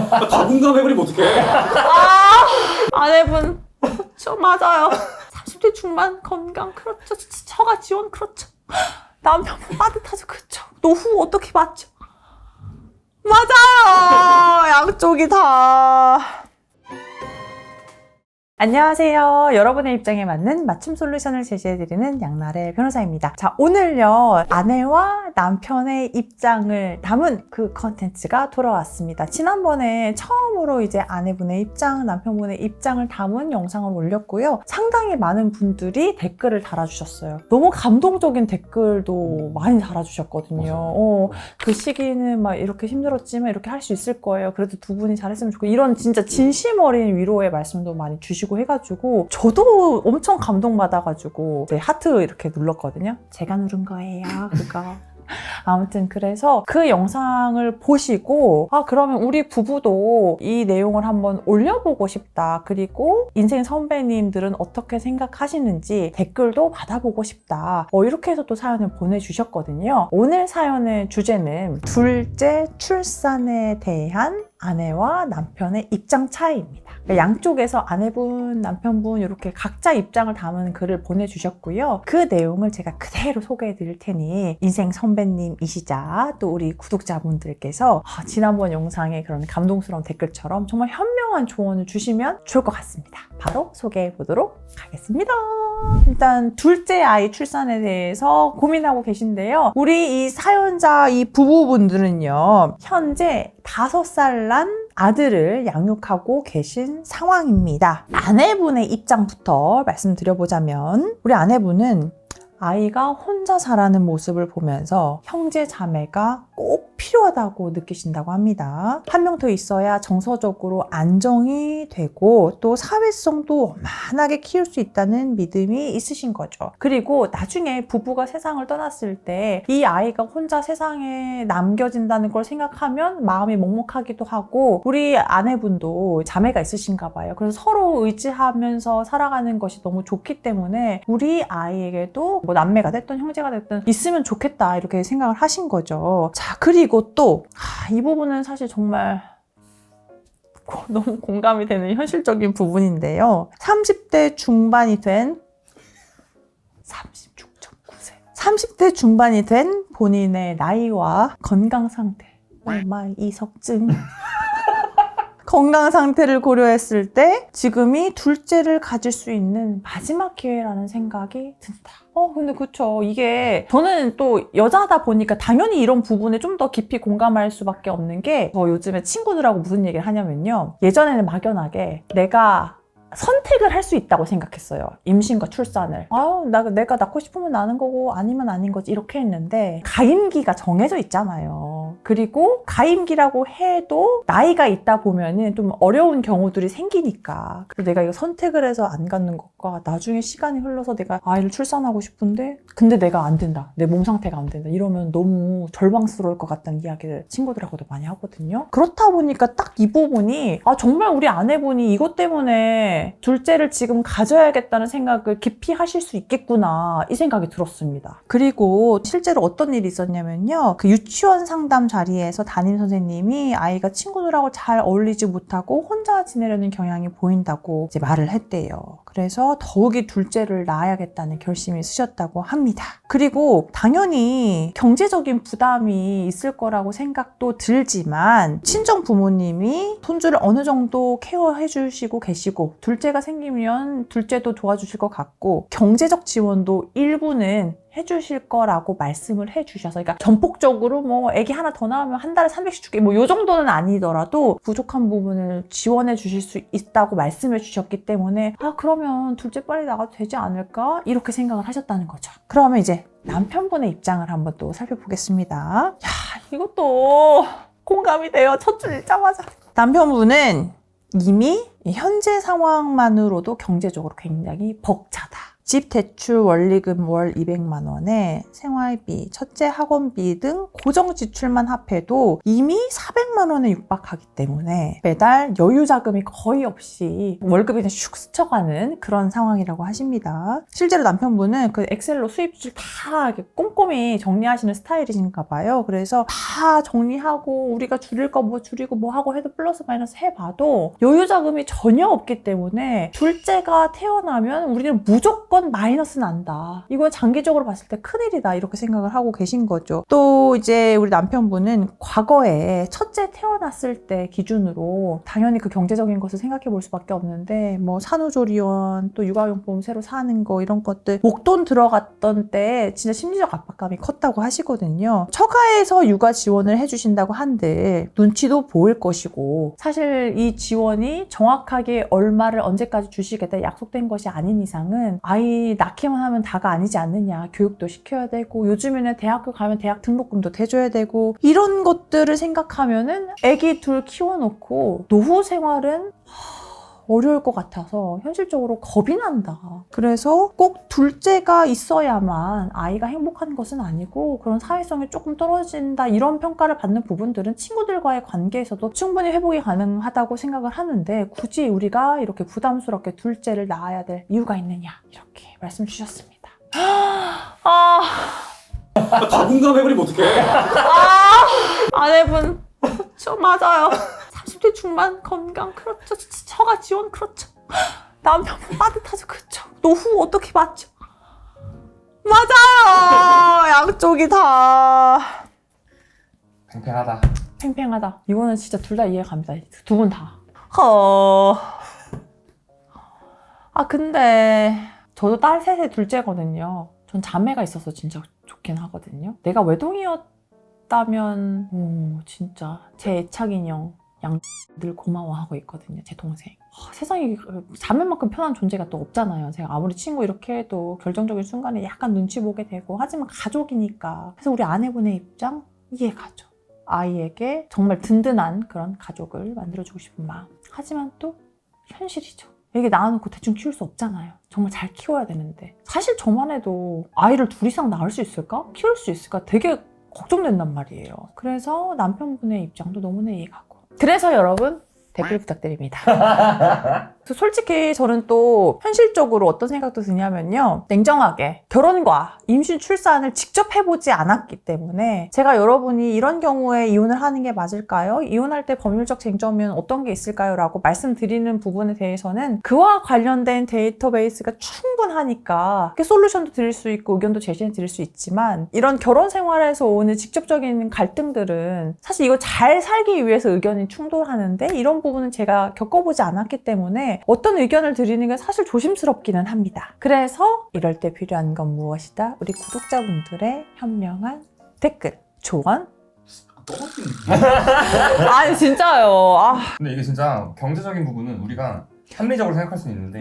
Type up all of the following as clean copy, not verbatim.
다 공감해버리면 어떡해. 아내분 그렇죠. 맞아요. 30대 중반 건강 그렇죠. 처가 지원 그렇죠. 남편분 빠듯하죠. 그렇죠. 노후 어떻게 맞죠? 맞아요. 양쪽이 다. 안녕하세요. 여러분의 입장에 맞는 맞춤 솔루션을 제시해드리는 양나래 변호사입니다. 자, 오늘요. 아내와 남편의 입장을 담은 그 컨텐츠가 돌아왔습니다. 지난번에 처음으로 이제 아내분의 입장, 남편분의 입장을 담은 영상을 올렸고요. 상당히 많은 분들이 댓글을 달아주셨어요. 너무 감동적인 댓글도 많이 달아주셨거든요. 그 시기는 막 이렇게 힘들었지만 이렇게 할 수 있을 거예요. 그래도 두 분이 잘했으면 좋겠고 이런 진짜 진심 어린 위로의 말씀도 많이 주시고 해가지고 저도 엄청 감동받아가지고 하트 이렇게 눌렀거든요. 제가 누른 거예요, 그거. 아무튼 그래서 그 영상을 보시고 그러면 우리 부부도 이 내용을 한번 올려보고 싶다. 그리고 인생 선배님들은 어떻게 생각하시는지 댓글도 받아보고 싶다. 이렇게 해서 또 사연을 보내주셨거든요. 오늘 사연의 주제는 둘째 출산에 대한 아내와 남편의 입장 차이입니다. 양쪽에서 아내분, 남편분 이렇게 각자 입장을 담은 글을 보내주셨고요. 그 내용을 제가 그대로 소개해 드릴 테니 인생 선배님이시자 또 우리 구독자분들께서 지난번 영상의 그런 감동스러운 댓글처럼 정말 현명한 조언을 주시면 좋을 것 같습니다. 바로 소개해 보도록 하겠습니다. 일단 둘째 아이 출산에 대해서 고민하고 계신데요. 우리 이 사연자 이 부부분들은요. 현재 5살 난 아들을 양육하고 계신 상황입니다. 아내분의 입장부터 말씀드려보자면 우리 아내분은 아이가 혼자 자라는 모습을 보면서 형제 자매가 꼭 필요하다고 느끼신다고 합니다. 한 명 더 있어야 정서적으로 안정이 되고 또 사회성도 원만하게 키울 수 있다는 믿음이 있으신 거죠. 그리고 나중에 부부가 세상을 떠났을 때 이 아이가 혼자 세상에 남겨진다는 걸 생각하면 마음이 먹먹하기도 하고 우리 아내분도 자매가 있으신가 봐요. 그래서 서로 의지하면서 살아가는 것이 너무 좋기 때문에 우리 아이에게도 뭐 남매가 됐든 형제가 됐든 있으면 좋겠다 이렇게 생각을 하신 거죠. 자, 그리고 또 이 부분은 사실 정말 너무 공감이 되는 현실적인 부분인데요. 30대 중반이 된 36.9세 30대 중반이 된 본인의 나이와 건강 상태 이석증 건강 상태를 고려했을 때 지금이 둘째를 가질 수 있는 마지막 기회라는 생각이 든다. 근데 그쵸. 이게 저는 또 여자다 보니까 당연히 이런 부분에 좀 더 깊이 공감할 수밖에 없는 게 요즘에 친구들하고 무슨 얘기를 하냐면요. 예전에는 막연하게 내가 선택을 할 수 있다고 생각했어요. 임신과 출산을. 내가 낳고 싶으면 낳는 거고 아니면 아닌 거지 이렇게 했는데 가임기가 정해져 있잖아요. 그리고 가임기라고 해도 나이가 있다 보면은 좀 어려운 경우들이 생기니까 그래서 내가 이거 선택을 해서 안 갖는 것과 나중에 시간이 흘러서 내가 아이를 출산하고 싶은데 근데 내가 안 된다. 내 몸 상태가 안 된다. 이러면 너무 절망스러울 것 같다는 이야기를 친구들하고도 많이 하거든요. 그렇다 보니까 딱 이 부분이 정말 우리 아내분이 이것 때문에 둘째를 지금 가져야겠다는 생각을 깊이 하실 수 있겠구나 이 생각이 들었습니다. 그리고 실제로 어떤 일이 있었냐면요. 그 유치원 상담 자리에서 담임 선생님이 아이가 친구들하고 잘 어울리지 못하고 혼자 지내려는 경향이 보인다고 이제 말을 했대요. 그래서 더욱이 둘째를 낳아야겠다는 결심이 쓰셨다고 합니다. 그리고 당연히 경제적인 부담이 있을 거라고 생각도 들지만 친정 부모님이 손주를 어느 정도 케어해 주시고 계시고 둘째가 생기면 둘째도 도와주실 것 같고 경제적 지원도 일부는 해주실 거라고 말씀을 해주셔서 그러니까 전폭적으로 뭐 애기 하나 더 낳으면 한 달에 300씩 줄게 뭐 요 정도는 아니더라도 부족한 부분을 지원해 주실 수 있다고 말씀해 주셨기 때문에 그러면 둘째 빨리 나가도 되지 않을까? 이렇게 생각을 하셨다는 거죠. 그러면 이제 남편분의 입장을 한번 또 살펴보겠습니다. 이것도 공감이 돼요. 첫 줄 읽자마자. 남편분은 이미 현재 상황만으로도 경제적으로 굉장히 벅차다. 집 대출 원리금 월 200만 원에 생활비, 첫째 학원비 등 고정 지출만 합해도 이미 400만 원에 육박하기 때문에 매달 여유 자금이 거의 없이 월급이 그냥 슉 스쳐가는 그런 상황이라고 하십니다. 실제로 남편분은 그 엑셀로 수입 지출 다 이렇게 꼼꼼히 정리하시는 스타일이신가 봐요. 그래서 다 정리하고 우리가 줄일 거 뭐 줄이고 뭐 하고 해도 플러스 마이너스 해봐도 여유 자금이 전혀 없기 때문에 둘째가 태어나면 우리는 무조건 마이너스 난다. 이건 장기적으로 봤을 때 큰일이다. 이렇게 생각을 하고 계신 거죠. 또 이제 우리 남편분은 과거에 첫째 태어났을 때 기준으로 당연히 그 경제적인 것을 생각해 볼 수밖에 없는데 뭐 산후조리원 또 육아용품 새로 사는 거 이런 것들 목돈 들어갔던 때 진짜 심리적 압박감이 컸다고 하시거든요. 처가에서 육아 지원을 해주신다고 한들 눈치도 보일 것이고 사실 이 지원이 정확하게 얼마를 언제까지 주시겠다 약속된 것이 아닌 이상은 아이 낳기만 하면 다가 아니지 않느냐. 교육도 시켜야 되고 요즘에는 대학교 가면 대학 등록금도 대줘야 되고 이런 것들을 생각하면은 아기 둘 키워놓고 노후 생활은 어려울 것 같아서 현실적으로 겁이 난다. 그래서 꼭 둘째가 있어야만 아이가 행복한 것은 아니고 그런 사회성이 조금 떨어진다 이런 평가를 받는 부분들은 친구들과의 관계에서도 충분히 회복이 가능하다고 생각을 하는데 굳이 우리가 이렇게 부담스럽게 둘째를 낳아야 될 이유가 있느냐 이렇게 말씀 주셨습니다. 공감해버리면 어떡해. 아내분 저 맞아요. 30대 중반 건강 그렇죠. 처가 지원 그렇죠. 남편분 빠듯하죠. 그렇죠. 노후 어떻게 맞죠? 맞아요. 양쪽이 다 팽팽하다. 팽팽하다. 이거는 진짜 둘 다 이해갑니다. 두 분 다. 근데 저도 딸 셋의 둘째거든요. 전 자매가 있어서 진짜 좋긴 하거든요. 내가 외동이었다면 진짜 제 애착 인형 늘 고마워하고 있거든요. 제 동생. 세상에 자매만큼 편한 존재가 또 없잖아요. 제가 아무리 친구 이렇게 해도 결정적인 순간에 약간 눈치 보게 되고 하지만 가족이니까. 그래서 우리 아내분의 입장 이해가죠. 아이에게 정말 든든한 그런 가족을 만들어주고 싶은 마음. 하지만 또 현실이죠. 이게 낳아놓고 대충 키울 수 없잖아요. 정말 잘 키워야 되는데. 사실 저만 해도 아이를 둘 이상 낳을 수 있을까? 키울 수 있을까? 되게 걱정된단 말이에요. 그래서 남편분의 입장도 너무나 이해가고. 그래서 여러분 댓글 부탁드립니다. 솔직히 저는 또 현실적으로 어떤 생각도 드냐면요. 냉정하게 결혼과 임신 출산을 직접 해보지 않았기 때문에 제가 여러분이 이런 경우에 이혼을 하는 게 맞을까요? 이혼할 때 법률적 쟁점은 어떤 게 있을까요? 라고 말씀드리는 부분에 대해서는 그와 관련된 데이터베이스가 충분하니까 솔루션도 드릴 수 있고 의견도 제시해 드릴 수 있지만 이런 결혼 생활에서 오는 직접적인 갈등들은 사실 이거 잘 살기 위해서 의견이 충돌하는데 이런 부분은 제가 겪어보지 않았기 때문에 어떤 의견을 드리는 게 사실 조심스럽기는 합니다. 그래서 이럴 때 필요한 건 무엇이다? 우리 구독자분들의 현명한 댓글, 조언. 떨어지는 아니 진짜요. 근데 이게 진짜 경제적인 부분은 우리가 합리적으로 생각할 수는 있는데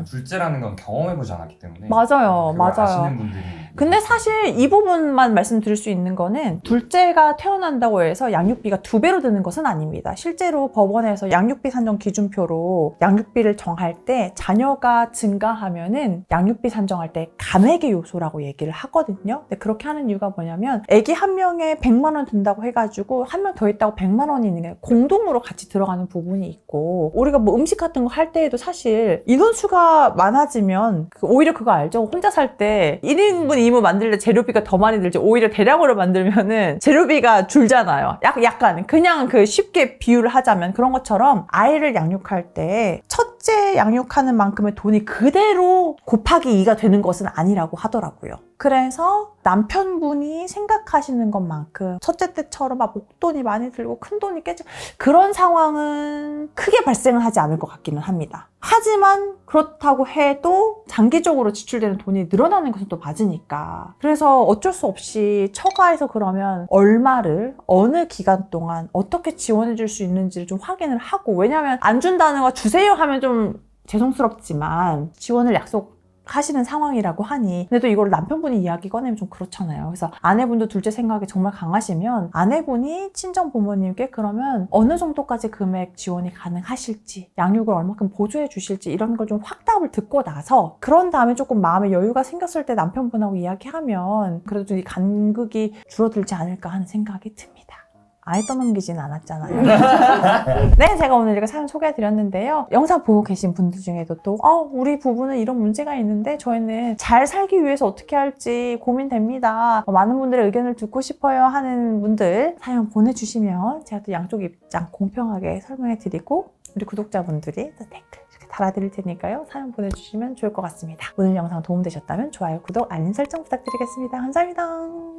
둘째라는 건 경험해보지 않았기 때문에 맞아요. 그걸 맞아요. 아시는 분들이 근데 사실 이 부분만 말씀드릴 수 있는 거는 둘째가 태어난다고 해서 양육비가 2배로 드는 것은 아닙니다. 실제로 법원에서 양육비 산정 기준표로 양육비를 정할 때 자녀가 증가하면은 양육비 산정할 때 감액의 요소라고 얘기를 하거든요. 근데 그렇게 하는 이유가 뭐냐면 애기 한 명에 100만 원 든다고 해가지고 한 명 더 있다고 100만 원이 있는 게 공동으로 같이 들어가는 부분이 있고 우리가 뭐 음식 같은 거 할 때에도 사실 인원수가 많아지면 오히려 그거 알죠? 혼자 살 때 1인분 2무 만들 때 재료비가 더 많이 들지 오히려 대량으로 만들면은 재료비가 줄잖아요. 약간 그냥 쉽게 비유를 하자면 그런 것처럼 아이를 양육할 때 첫째 양육하는 만큼의 돈이 그대로 곱하기 2가 되는 것은 아니라고 하더라고요. 그래서 남편분이 생각하시는 것만큼 첫째 때처럼 목돈이 많이 들고 큰 돈이 깨지 그런 상황은 크게 발생을 하지 않을 것 같기는 합니다. 하지만 그렇다고 해도 장기적으로 지출되는 돈이 늘어나는 것은 또 맞으니까 그래서 어쩔 수 없이 처가에서 그러면 얼마를 어느 기간 동안 어떻게 지원해 줄 수 있는지를 좀 확인을 하고 왜냐하면 안 준다는 거 주세요 하면 좀 죄송스럽지만 지원을 하시는 상황이라고 하니 근데 또 이걸 남편분이 이야기 꺼내면 좀 그렇잖아요. 그래서 아내분도 둘째 생각이 정말 강하시면 아내분이 친정 부모님께 그러면 어느 정도까지 금액 지원이 가능하실지 양육을 얼마큼 보조해 주실지 이런 걸 좀 확답을 듣고 나서 그런 다음에 조금 마음의 여유가 생겼을 때 남편분하고 이야기하면 그래도 이 간극이 줄어들지 않을까 하는 생각이 듭니다. 아예 떠넘기진 않았잖아요. 네, 제가 오늘 이렇게 사연 소개해드렸는데요. 영상 보고 계신 분들 중에도 또 우리 부부는 이런 문제가 있는데 저희는 잘 살기 위해서 어떻게 할지 고민됩니다. 많은 분들의 의견을 듣고 싶어요 하는 분들 사연 보내주시면 제가 또 양쪽 입장 공평하게 설명해드리고 우리 구독자분들이 또 댓글 이렇게 달아드릴 테니까요. 사연 보내주시면 좋을 것 같습니다. 오늘 영상 도움되셨다면 좋아요, 구독, 알림 설정 부탁드리겠습니다. 감사합니다.